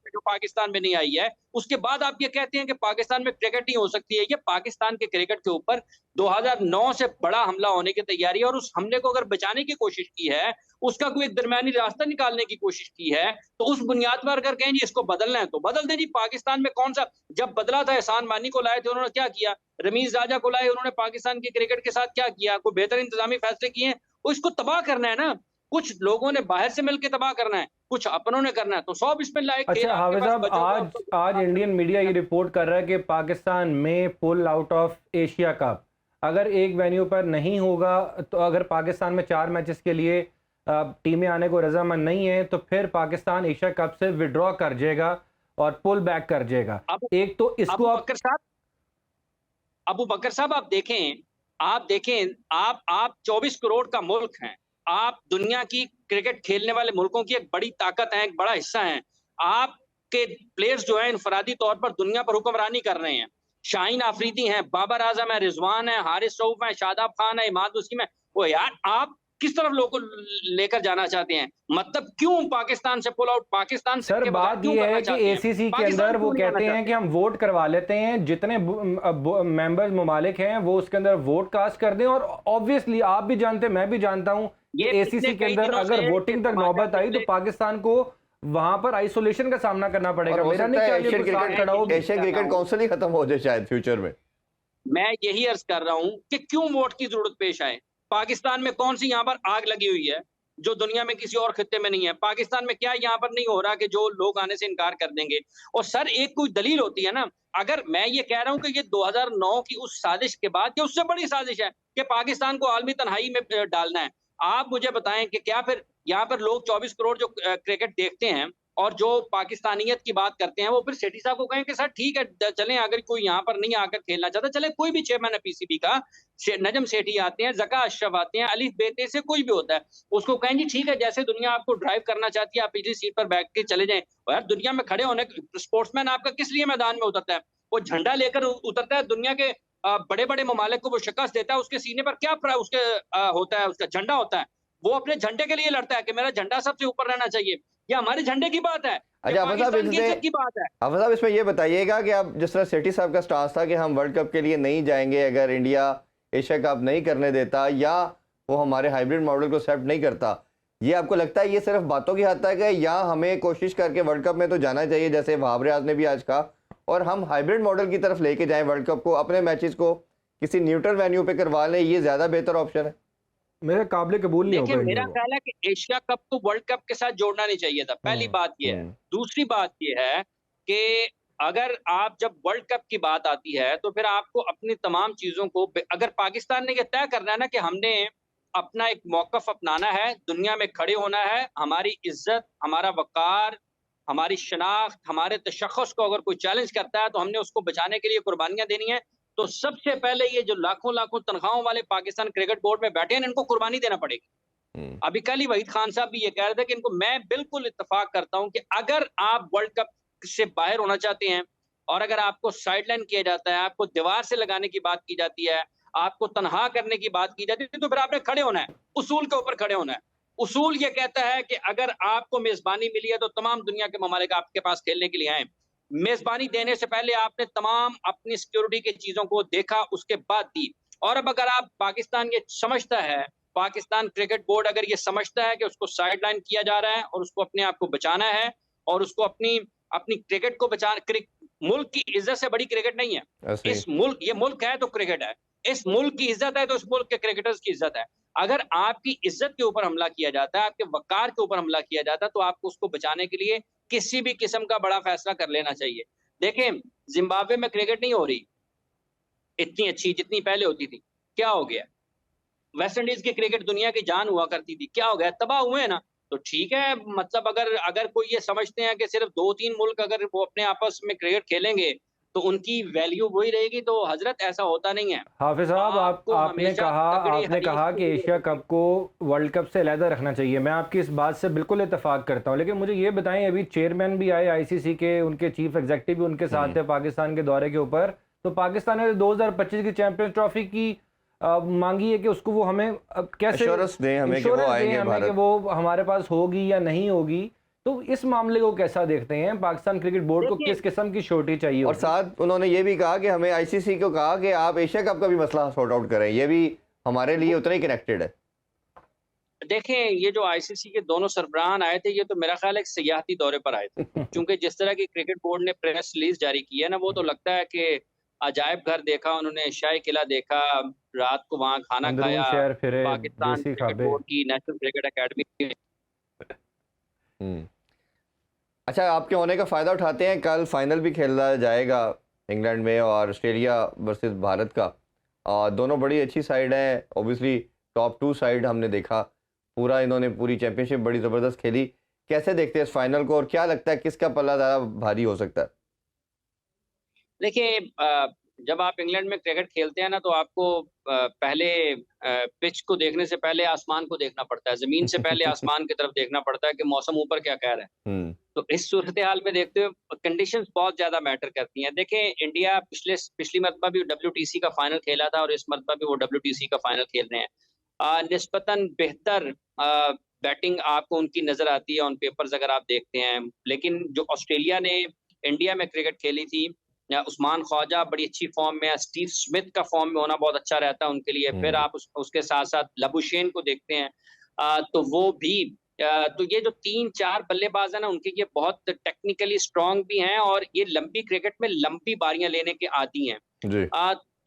जो पाकिस्तान में नहीं आई है। उसके बाद आप ये कहते हैं कि पाकिस्तान में क्रिकेट नहीं हो सकती है। ये पाकिस्तान के क्रिकेट के ऊपर 2009 से बड़ा हमला होने की तैयारी है, और उस हमले को अगर बचाने की कोशिश की है, उसका कोई एक दरमियानी रास्ता निकालने की कोशिश की है, तो उस बुनियाद पर अगर कहें जी इसको बदलना है तो बदल दें जी। पाकिस्तान में कौन सा, जब बदला था एहसान मानी को लाए थे, उन्होंने क्या किया? रमीज राजा को लाए, उन्होंने पाकिस्तान के क्रिकेट के साथ क्या किया? कोई बेहतर इंतजामी फैसले किए हैं? इसको तबाह करना है ना। कुछ लोगों ने बाहर से मिलकर तबाह करना है, कुछ अपनों ने करना है। तो 100 बिस्मिल्लाह। अच्छा हाफिज साहब, आज इंडियन मीडिया ये रिपोर्ट कर रहा है कि पाकिस्तान में pull out of Asia cup. अगर एक वेन्यू पर नहीं होगा, तो अगर पाकिस्तान में 4 मैचेस के लिए टीमें आने को रजामंद नहीं है, तो फिर पाकिस्तान एशिया कप से विड्रॉ कर जाएगा और पुल बैक कर जाएगा। एक तो इसको अबू बकर साहब आप देखें, आप 24 करोड़ का मुल्क हैं। आप दुनिया की क्रिकेट खेलने वाले मुल्कों की एक बड़ी ताकत है, एक बड़ा हिस्सा है। आपके प्लेयर्स जो है इंफरादी तौर पर दुनिया पर हुक्मरानी कर रहे हैं। शाहीन आफरीदी हैं, बाबर आजम है, रिजवान है, हारिस रऊफ है, शादाब खान है, इमाद वसीम है। वो यार, आप किस तरफ लोगों को लेकर जाना चाहते हैं? मतलब क्यों पाकिस्तान से पुल आउट? पाकिस्तान से सर बात ये है कि एसीसी के अंदर वो कहते हैं कि हम वोट करवा लेते हैं, जितने मेंबर्स ममालिक हैं वो उसके अंदर वोट कास्ट कर दें। और ऑब्वियसली आप भी जानते हैं, मैं भी जानता हूं, एसीसी के अंदर अगर वोटिंग तक नौबत आई तो पाकिस्तान को वहां पर आइसोलेशन का सामना करना पड़ेगा। मेरा नहीं ख्याल एशियन क्रिकेट काउंसिल ही खत्म हो जाए शायद फ्यूचर में। मैं यही अर्ज कर रहा हूं कि क्यों वोट की जरूरत पेश आए। पाकिस्तान में कौन सी यहाँ पर आग लगी हुई है जो दुनिया में किसी और खित्ते में नहीं है? पाकिस्तान में क्या यहाँ पर नहीं हो रहा कि जो लोग आने से इनकार कर देंगे? और सर एक कोई दलील होती है ना। अगर मैं ये कह रहा हूं कि ये 2009 की उस साजिश के बाद ये उससे बड़ी साजिश है कि पाकिस्तान को आलमी तन्हाई में डालना है। आप मुझे बताएं कि क्या फिर यहाँ पर लोग 24 करोड़ जो क्रिकेट देखते हैं और जो पाकिस्तानियत की बात करते हैं वो फिर सेठी साहब को कहें कि सर ठीक है चलें, अगर कोई यहाँ पर नहीं आकर खेलना चाहता चले, कोई भी चेयरमैन है पीसीबी का, नजम सेठी आते हैं, जका अशरफ आते हैं, अलीफ बेते से कोई भी होता है, उसको कहें जी ठीक है, जैसे दुनिया आपको ड्राइव करना चाहती है आप पिछली सीट पर बैठ के चले जाएं। यार दुनिया में खड़े होने, स्पोर्ट्समैन आपका किस लिए मैदान में उतरता है? वो झंडा लेकर उतरता है, दुनिया के बड़े बड़े ममालिक को वो शिकस्त देता है, उसके सीने पर क्या उसके होता है, उसका झंडा होता है, वो अपने झंडे के लिए लड़ता है कि मेरा झंडा सबसे ऊपर रहना चाहिए। ये हमारे झंडे की बात है, अच्छा आफत साहब, पाकिस्तान की इज्जत की बात है। आफत साहब इसमें ये बताइएगा कि आप जिस तरह सेठी साहब का स्टांस था कि हम वर्ल्ड कप के लिए नहीं जाएंगे अगर इंडिया एशिया कप नहीं करने देता या वो हमारे हाइब्रिड मॉडल को एक्सेप्ट नहीं करता, ये आपको लगता है ये सिर्फ बातों की हद तक है या हमें कोशिश करके वर्ल्ड कप में तो जाना चाहिए जैसे वहाब रियाज ने भी आज कहा, और हम हाइब्रिड मॉडल की तरफ लेके जाएं वर्ल्ड कप को, अपने मैचेस को किसी न्यूट्रल वेन्यू पे करवा लें, ये ज्यादा बेहतर ऑप्शन है? मेरे काबिल कबूल नहीं होगा। देखिए मेरा ख्याल है कि एशिया कप को वर्ल्ड कप के साथ जोड़ना नहीं चाहिए था, पहली बात ये है। दूसरी बात ये है कि अगर आप जब वर्ल्ड कप की बात आती है तो फिर आपको अपनी तमाम चीजों को, अगर पाकिस्तान ने ये तय करना है ना कि हमने अपना एक मौकफ अपनाना है, दुनिया में खड़े होना है, हमारी इज्जत, हमारा वकार, हमारी शनाख्त, हमारे तशख्खुस को अगर कोई चैलेंज करता है तो हमने उसको बचाने के लिए कुर्बानियां देनी है, तो सबसे पहले ये जो लाखों लाखों तनख्वाहों वाले पाकिस्तान क्रिकेट बोर्ड में बैठे हैं इनको कुर्बानी देना पड़ेगी। अभी कल ही वहीद खान साहब भी ये कह रहे थे कि इनको, मैं बिल्कुल इत्तेफाक करता हूं कि अगर आप वर्ल्ड कप से बाहर होना चाहते हैं और अगर आपको साइडलाइन किया जाता है, आपको दीवार से लगाने की बात की जाती है, आपको तनहा करने की बात की जाती है, तो फिर आपने खड़े होना है, उसूल के ऊपर खड़े होना है। उसूल ये कहता है कि अगर आपको मेजबानी मिली है तो तमाम दुनिया के ममालिक आपके पास खेलने के लिए आए। मेजबानी देने से पहले आपने तमाम अपनी सिक्योरिटी की चीजों को देखा, उसके बाद दी। और अब अगर आप पाकिस्तान ये समझता है, पाकिस्तान क्रिकेट बोर्ड अगर ये समझता है कि उसको साइडलाइन किया जा रहा है और उसको अपने आप को बचाना है और उसको अपनी अपनी क्रिकेट को बचाना, मुल्क की इज्जत से बड़ी क्रिकेट नहीं है। इस मुल्क, ये मुल्क है तो क्रिकेट है, इस मुल्क की इज्जत है तो इस मुल्क के क्रिकेटर्स की इज्जत है। अगर आपकी इज्जत के ऊपर हमला किया जाता है, आपके वकार के ऊपर हमला किया जाता है, तो आपको उसको बचाने के लिए किसी भी किस्म का बड़ा फैसला कर लेना चाहिए। देखें जिम्बाब्वे में क्रिकेट नहीं हो रही इतनी अच्छी जितनी पहले होती थी, क्या हो गया? वेस्ट इंडीज की क्रिकेट दुनिया की जान हुआ करती थी, क्या हो गया? तबाह हुए ना। तो ठीक है, मतलब अगर अगर कोई ये समझते हैं कि सिर्फ 2-3 मुल्क अगर वो अपने आपस में क्रिकेट खेलेंगे तो उनकी वैल्यू वही रहेगी, तो हजरत ऐसा होता नहीं है। हाफिज साहब, आपने कहा कि एशिया कप को वर्ल्ड कप से अलहदा रखना चाहिए, मैं आपकी इस बात से बिल्कुल इत्तेफाक करता हूं, लेकिन मुझे ये बताएं, अभी चेयरमैन भी आए आईसीसी के, उनके चीफ एग्जीक्यूटिव भी उनके साथ थे पाकिस्तान के दौरे के ऊपर, तो पाकिस्तान ने 2025 की चैंपियंस ट्रॉफी की मांगी है कि उसको वो हमें कैसे एश्योरेंस दें हमें कि वो हमारे पास होगी या नहीं होगी, तो इस मामले को कैसा देखते हैं? पाकिस्तान क्रिकेट बोर्ड को किस किस्म की श्योरिटी चाहिए? और साथ उन्होंने ये भी कहा कि हमें आईसीसी को कहा कि आप एशिया कप का भी मसला सॉर्ट आउट करें, ये भी हमारे लिए उतना ही कनेक्टेड है। देखें ये जो आईसीसी के दोनों सरबराहान आए थे, ये तो मेरा ख्याल है एक सियाहती दौरे पर आए थे क्योंकि जिस तरह की क्रिकेट बोर्ड ने प्रेस रिलीज जारी की है ना, वो तो लगता है कि अजायब घर देखा उन्होंने, शाही किला देखा, रात को वहाँ खाना खाया, पाकिस्तान क्रिकेट बोर्ड की नेशनल क्रिकेट अकेडमी। अच्छा, आपके होने का फ़ायदा उठाते हैं, कल फाइनल भी खेला जाएगा इंग्लैंड में और ऑस्ट्रेलिया वर्सेस भारत का, दोनों बड़ी अच्छी साइड हैं, ऑब्वियसली टॉप 2 साइड हमने देखा, पूरा इन्होंने पूरी चैंपियनशिप बड़ी ज़बरदस्त खेली। कैसे देखते हैं इस फाइनल को और क्या लगता है किसका पल्ला ज़्यादा भारी हो सकता है? देखिए जब आप इंग्लैंड में क्रिकेट खेलते हैं ना, तो आपको पहले पिच को देखने से पहले आसमान को देखना पड़ता है, जमीन से पहले आसमान की तरफ देखना पड़ता है कि मौसम ऊपर क्या कह रहा है। तो इस सूरत हाल में देखते हुए कंडीशंस बहुत ज्यादा मैटर करती हैं। देखें इंडिया पिछली मरतबा भी WTC का फाइनल खेला था और इस मरतबा भी वो WTC का फाइनल खेल रहे हैं। निस्बतन बेहतर बैटिंग आपको उनकी नजर आती है ऑन पेपर्स अगर आप देखते हैं, लेकिन जो ऑस्ट्रेलिया ने इंडिया में क्रिकेट खेली थी, उस्मान ख्वाजा बड़ी अच्छी फॉर्म में है, स्टीव स्मिथ का फॉर्म में होना बहुत अच्छा रहता है उनके लिए। फिर आप उसके साथ साथ लबुशेन को देखते हैं, तो वो भी तो ये जो 3-4 बल्लेबाज है ना, उनके ये बहुत टेक्निकली स्ट्रांग भी हैं और ये लंबी क्रिकेट में लंबी बारियां लेने के आदी हैं।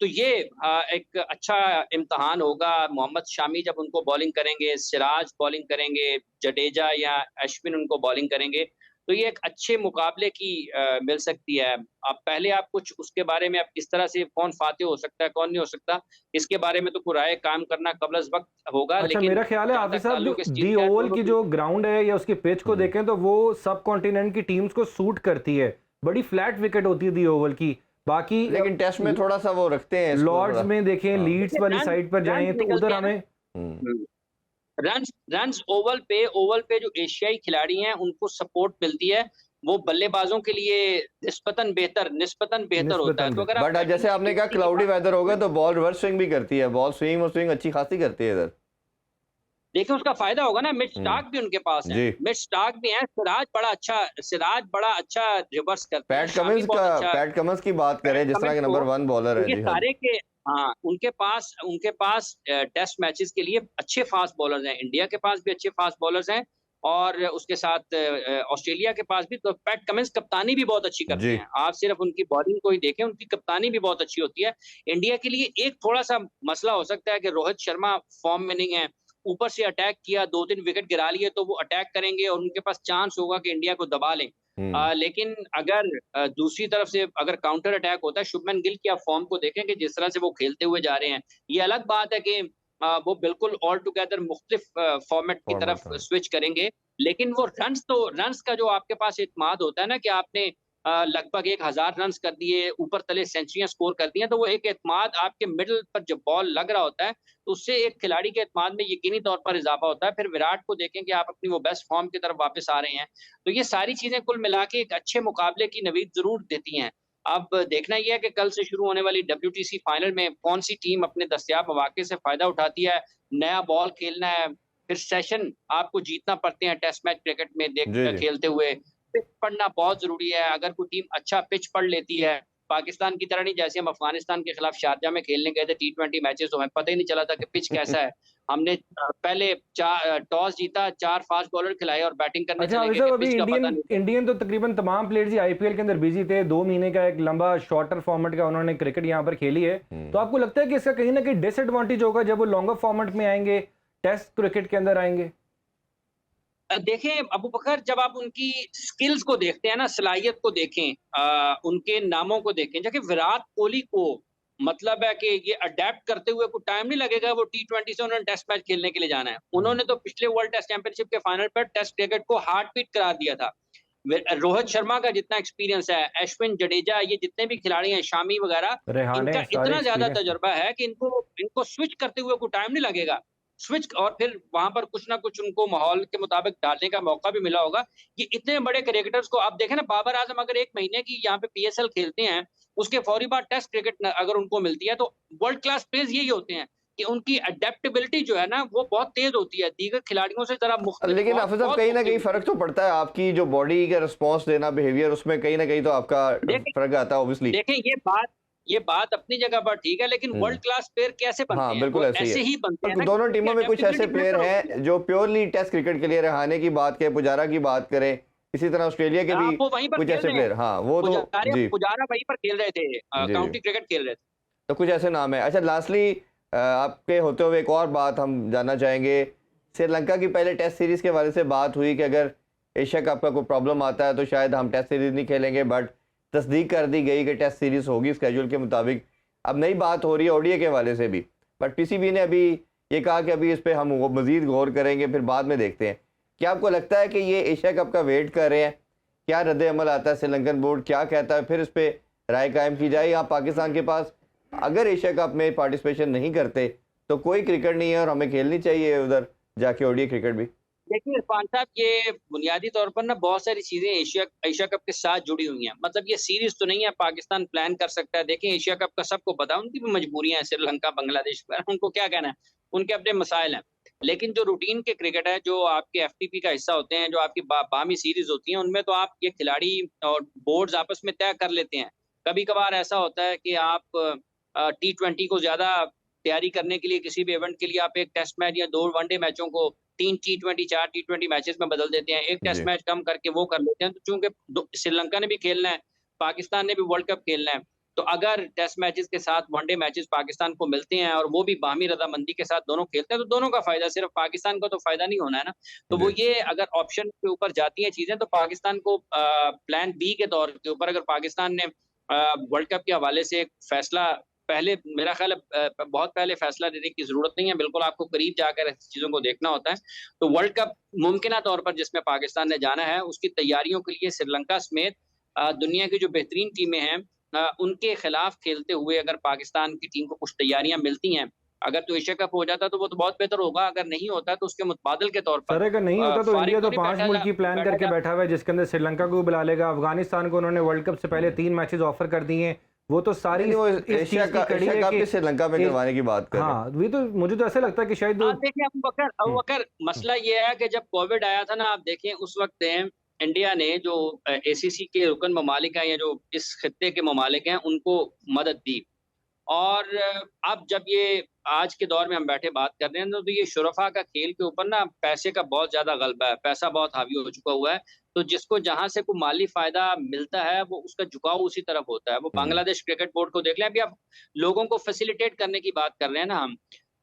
तो ये एक अच्छा इम्तहान होगा। मोहम्मद शामी जब उनको बॉलिंग करेंगे, सिराज बॉलिंग करेंगे, जडेजा या अश्विन उनको बॉलिंग करेंगे, तो ये एक अच्छे मुकाबले की मिल सकती है। अब पहले आप कुछ उसके बारे में, आप किस तरह से कौन फातेह हो सकता है, कौन नहीं हो सकता, इसके बारे में तो कोई राय कायम करना क़ब्ल वक़्त होगा। अच्छा, लेकिन मेरा ख्याल है जहाँ हाफिज तक साहब, जो ताल्लुक इस चीज़ दी का है, ओवल दोनों की की जो ग्राउंड है या उसके पिच को देखें तो वो सब कॉन्टिनेंट की टीम्स को सूट करती है, बड़ी फ्लैट विकेट होती है दी ओवल की। बाकी लेकिन टेस्ट में थोड़ा सा वो रखते हैं इसको लॉर्ड्स थोड़ा। में देखें, हाँ। लीड्स वाली रन साइड पर रन जाएं तो निकलते उधर हैं ना। हमें हुँ। रन्स रन्स ओवल पे जो एशियाई खिलाड़ी हैं उनको सपोर्ट मिलती है, वो बल्लेबाजों के लिए निस्बतन बेहतर होता है। निस्बतन तो अगर आप बट बैटिंग जैसे आपने कहा एक्टिविटी की क्लाउडी बात वेदर होगा करें, तो बॉल रिवर्स स्विंग भी करती है, बॉल स्विंग और स्विंग अच्छी खासी करती है इधर। देखिए उसका फ़ायदा होगा ना, मिच हम्म। स्टार्क भी उनके पास हैं, जी। मिच स्टार्क भी हैं, सिराज बड़ा अच्छा रिवर्स करते हैं, शामी बहुत अच्छा पैट कमिंस की बात पैट करें जिस तरह कमिंस के को नंबर 1 बॉलर तो है ये जी। हाँ जी। सारे के हाँ, उनके पास टेस्ट मैचेस के लिए अच्छे फास्ट बॉलर्स हैं, इंडिया के पास भी अच्छे फास्ट बॉलर्स हैं और उसके साथ ऑस्ट्रेलिया के पास भी। तो पैट कमिंस कप्तानी भी बहुत अच्छी करते जी। हैं। आप सिर्फ उनकी बॉलिंग को ही देखें, उनकी कप्तानी भी बहुत अच्छी होती है। इंडिया के लिए एक थोड़ा-सा मसला हो सकता है कि रोहित शर्मा फॉर्म में नहीं है। ऊपर से अटैक किया, 2-3 विकेट गिरा लिए तो वो अटैक करेंगे और उनके पास चांस होगा कि इंडिया को दबा लें। हम्म। लेकिन अगर दूसरी तरफ से अगर काउंटर अटैक होता है, शुभमन गिल की आप फॉर्म को देखें कि जिस तरह से वो खेलते हुए जा रहे हैं, ये अलग बात है कि वो बिल्कुल ऑल टुगेदर मुख्तलिफ फॉर्मेट की तरफ फॉर्मेट हाँ। स्विच करेंगे। लेकिन वो रन्स का जो आपके पास इत्मीनान होता है ना कि आपने लगभग 1000 रन्स कर दिए, ऊपर तले सेंचुरियाँ स्कोर कर दी हैं, तो वो एक इत्मीनान आपके मिडल पर जब बॉल लग रहा होता है, तो उससे एक खिलाड़ी के इत्मीनान में यकीनी तौर पर इज़ाफ़ा होता है। फिर विराट को देखें कि आप अपनी वो बेस्ट फॉर्म की तरफ वापस आ रहे हैं। तो ये सारी चीज़ें कुल मिला के एक अच्छे मुकाबले की नवीद ज़रूर देती हैं। अब देखना ये है कि कल से शुरू होने वाली WTC फाइनल में कौन-सी टीम अपने दस्तयाब मौके से फ़ायदा उठाती है, नया बॉल खेलना है, फिर सेशन आपको जीतना पड़ते हैं टेस्ट मैच क्रिकेट में जी जी। खेलते हुए। पिच पढ़ना बहुत ज़रूरी है, अगर कोई टीम अच्छा पिच पढ़ लेती है, पाकिस्तान की तरह नहीं जैसे हम अफ़गानिस्तान के खिलाफ शारजाह में खेलने गए थे T20 मैचेज़, तो हमें पता ही नहीं चला था कि पिच कैसा है। हमने पहले टॉस जीता, 4 फास्ट बॉलर खिलाए और बैटिंग करने अच्छा चले हाफिज गए कि साहब, अभी पिच का पता इंडियन नहीं था। इंडियन तो तकरीबन तमाम प्लेयर्स ही आईपीएल के अंदर बिजी थे, 2 महीने का एक लंबा शॉर्टर फॉर्मेट का उन्होंने क्रिकेट यहाँ पर खेली है। तो आपको लगता है कि इसका कहीं ना कहीं डिसएडवांटेज होगा जब वो लॉन्गर फॉर्मेट में आएंगे, टेस्ट क्रिकेट के अंदर आएंगे? देखें अबू बकर, जब आप उनकी स्किल्स को देखते हैं ना, सलाहियत को देखें, उनके नामों को देखें, जबकि विराट कोहली को मतलब है कि ये अडैप्ट करते हुए कुछ टाइम नहीं लगेगा, वो T20 से उन्होंने टेस्ट मैच खेलने के लिए जाना है। उन्होंने तो पिछले वर्ल्ड टेस्ट चैंपियनशिप के फाइनल पर टेस्ट क्रिकेट को हार्ट बीट करार दिया था। रोहित शर्मा का जितना एक्सपीरियंस है, अश्विन, जडेजा, ये जितने भी खिलाड़ी हैं, शामी वगैरह, रेहाने इनका सारे इतना ज़्यादा एक्सपीरियंस। तजुर्बा है कि इनको इनको स्विच करते हुए कोई टाइम नहीं लगेगा। स्विच और फिर वहाँ पर कुछ ना कुछ उनको माहौल के मुताबिक डालने का मौका भी मिला होगा। ये इतने बड़े क्रिकेटर्स को आप देखें ना, बाबर आज़म अगर 1 महीने की यहाँ पे PSL खेलते हैं, उसके फौरी बाद टेस्ट क्रिकेट अगर उनको मिलती है, तो वर्ल्ड क्लास प्लेयर्स यही होते हैं कि उनकी अडैप्टेबिलिटी जो है ना, वो बहुत तेज़ होती है। दीगर खिलाड़ियों से ज़रा मुख्तलिफ, लेकिन बहुत हाफिज साहब बहुत कहीं ना मुख्तलिफ कहीं होती फ़र्क है। तो पड़ता है, आपकी जो बॉडी का रिस्पॉन्स देना, बिहेवियर, उसमें कहीं ना कहीं तो आपका देखें फ़र्क आता है ऑब्वियसली। देखें ये बात अपनी जगह पर ठीक है, लेकिन वर्ल्ड क्लास प्लेयर कैसे बनते हाँ हैं? बिल्कुल वो ऐसे ही है। ऐसे ही बनते हैं और ना कि दोनों उनकी टीमों में कुछ ऐसे अडैप्टेबिलिटी प्लेयर बेहतर होती है। हैं जो प्योरली टेस्ट क्रिकेट के लिए रहाने की बात करें, पुजारा की बात करें, इसी तरह ऑस्ट्रेलिया के भी आप वो वहीं पर कुछ खेल ऐसे रहे हैं। प्लेयर, हाँ वो तो जी पुजारा वहीं पर खेल रहे थे, जी। काउंटी क्रिकेट खेल रहे थे। तो कुछ ऐसे नाम है। अच्छा लास्टली आपके होते हुए एक और बात हम जानना चाहेंगे। श्रीलंका की पहले टेस्ट सीरीज़ के हवाले से बात हुई कि अगर एशिया कप का कोई प्रॉब्लम आता है तो शायद हम टेस्ट सीरीज़ नहीं खेलेंगे, बट तस्दीक कर दी गई कि टेस्ट सीरीज़ होगी स्केड्यूल के मुताबिक। अब नई बात हो रही है ओडीआई के हवाले से भी, बट पीसीबी ने अभी ये कहा कि अभी इस पर हम मज़ीद गौर करेंगे, फिर बाद में देखते हैं। क्या आपको लगता है कि ये एशिया कप का वेट कर रहे हैं? क्या रद्द अमल आता है, श्रीलंकन बोर्ड क्या कहता है, फिर इस पर राय कायम की जाए? या पाकिस्तान के पास अगर एशिया कप में पार्टिसिपेशन नहीं करते तो कोई क्रिकेट नहीं है और हमें खेलनी चाहिए उधर जाके ओडीआई क्रिकेट भी? देखिए इरफान साहब, ये बुनियादी तौर पर ना बहुत सारी चीज़ें एशिया एशिया कप के साथ जुड़ी हुई हैं। मतलब ये सीरीज़ तो नहीं है, पाकिस्तान प्लान कर सकता है। देखिए एशिया कप का सबको पता है, उनकी भी मजबूरियाँ हैं, श्रीलंका, बांग्लादेश वगैरह, उनको क्या कहना है, उनके अपने मसाइल हैं। लेकिन जो रूटीन के क्रिकेट है, जो आपके एफटीपी का हिस्सा होते हैं, जो आपकी बामी सीरीज़ होती हैं, उनमें तो आप ये खिलाड़ी और बोर्ड्स आपस में तय कर लेते हैं। कभी-कभार ऐसा होता है कि आप T20 को ज़्यादा तैयारी करने के लिए, किसी भी इवेंट के लिए आप 1 टेस्ट मैच या 2 वनडे मैचों को 3 T20, 4 T20 मैचेस में बदल देते हैं। 1 टेस्ट जी मैच कम करके वो कर लेते हैं। तो चूँकि श्रीलंका ने भी खेलना है, पाकिस्तान ने भी वर्ल्ड कप खेलना है, तो अगर टेस्ट मैचेस के साथ वनडे मैचेस पाकिस्तान को मिलते हैं और वो भी बाहमी रजामंदी के साथ दोनों खेलते हैं, तो दोनों का फायदा, सिर्फ पाकिस्तान को तो फायदा नहीं होना है ना। तो वो ये अगर ऑप्शन के ऊपर जाती हैं चीजें, तो पाकिस्तान को प्लान बी के तौर के ऊपर, अगर पाकिस्तान ने वर्ल्ड कप के हवाले से एक फैसला पहले, मेरा ख्याल है बहुत पहले फैसला देने की जरूरत नहीं है, बिल्कुल आपको करीब जाकर ऐसी चीजों को देखना होता है। तो वर्ल्ड कप मुमकिन तौर पर जिसमें पाकिस्तान ने जाना है, उसकी तैयारियों के लिए श्रीलंका समेत दुनिया की जो बेहतरीन टीमें हैं उनके खिलाफ खेलते हुए अगर पाकिस्तान की टीम को कुछ तैयारियां मिलती हैं, अगर तो एशिया कप हो जाता तो वो तो बहुत बेहतर होगा, अगर नहीं होता तो उसके मुतबादल के तौर पर सर अगर नहीं होता तो इंडिया तो 5 मुल्क की प्लान करके बैठा हुआ है, जिसके अंदर श्रीलंका को बुला लेगा, अफगानिस्तान को उन्होंने वर्ल्ड कप से पहले 3 मैचेस ऑफर कर दिए हैं, वो तो सारी एशिया कप भी श्रीलंका में करवाने की बात कर रहे हैं। हाँ, वही तो मुझे तो ऐसा लगता है कि शायद देखिए अबू बकर मसला ये है कि जब कोविड आया था ना, आप देखें उस वक्त इंडिया ने जो एसीसी के रुकन ममालिक हैं या जो इस खित्ते के ममालिक हैं उनको मदद दी, और अब जब ये आज के दौर में हम बैठे बात कर रहे हैं तो ये शुरफा का खेल के ऊपर ना पैसे का बहुत ज्यादा गलबा है, पैसा बहुत हावी हो चुका हुआ है, तो जिसको जहां से कोई माली फायदा मिलता है वो उसका झुकाव उसी तरफ होता है। वो बांग्लादेश क्रिकेट बोर्ड को देख लें, अभी आप लोगों को फैसिलिटेट करने की बात कर रहे हैं ना हम,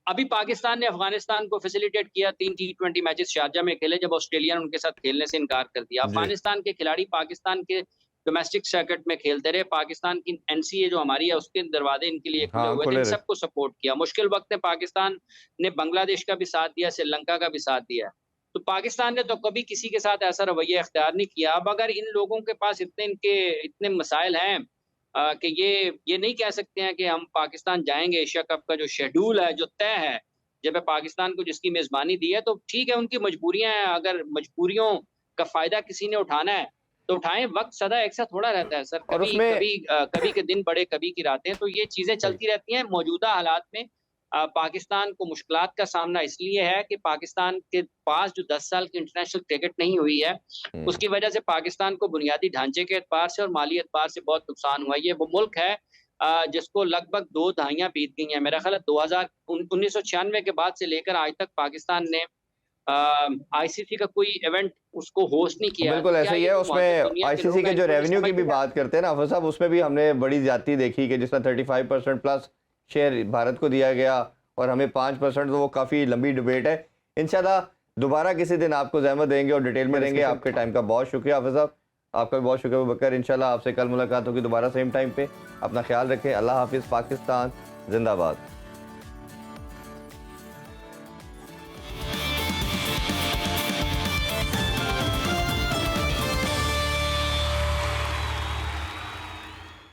अभी पाकिस्तान ने अफगानिस्तान को फैसिलिटेट किया, 3 T20 मैचेस शारजा में खेले जब ऑस्ट्रेलिया ने उनके साथ खेलने से इनकार कर दिया। अफगानिस्तान के खिलाड़ी पाकिस्तान के डोमेस्टिक सर्किट में खेलते रहे, पाकिस्तान की एनसीए जो हमारी है उसके दरवाजे इनके लिए खुले हुए थे, इन सबको सपोर्ट किया। मुश्किल वक्त में पाकिस्तान ने बांग्लादेश का भी साथ दिया, श्रीलंका का भी साथ दिया। तो पाकिस्तान ने तो कभी किसी के साथ ऐसा रवैया इख्तियार नहीं किया। अब अगर इन लोगों के पास इतने मसाइल हैं कि ये नहीं कह सकते हैं कि हम पाकिस्तान जाएंगे, एशिया कप का जो शेड्यूल है जो तय है, जब पाकिस्तान को जिसकी मेजबानी दी है, तो ठीक है उनकी मजबूरियां हैं, अगर मजबूरियों का फायदा किसी ने उठाना है तो उठाएं। वक्त सदा एक सा थोड़ा रहता है सर, कभी के दिन बड़े कभी की रातें, तो ये चीजें चलती रहती हैं। मौजूदा हालात में पाकिस्तान को मुश्किलात का सामना इसलिए है कि पाकिस्तान के पास जो 10 साल की इंटरनेशनल क्रिकेट नहीं हुई है, उसकी वजह से पाकिस्तान को बुनियादी ढांचे के एतबार से और माली एतबार से बहुत नुकसान हुआ है। ये वो मुल्क है जिसको लगभग 2 दहाइयां बीत गई हैं, मेरा ख्याल है 1996 के बाद से लेकर आज तक पाकिस्तान ने आईसीसी का कोई इवेंट उसको होस्ट नहीं किया। बिल्कुल ऐसा ही है। उसमें आईसीसी के जो रेवेन्यू की भी बात करते हैं ना हाफिज साहब, उसमें भी हमने बड़ी ज्यादती देखी कि जिसमें 35% प्लस शेयर भारत को दिया गया और हमें 5%, तो वो काफ़ी लंबी डिबेट है। इंशाल्लाह दोबारा किसी दिन आपको ज़हमत देंगे और डिटेल में देंगे। आपके टाइम का बहुत शुक्रिया हाफिज साहब, आपका भी बहुत शुक्रिया अबू बकर। इंशाल्लाह आपसे कल मुलाकात होगी दोबारा सेम टाइम पे। अपना ख्याल रखें। अल्लाह हाफिज़। पाकिस्तान जिंदाबाद।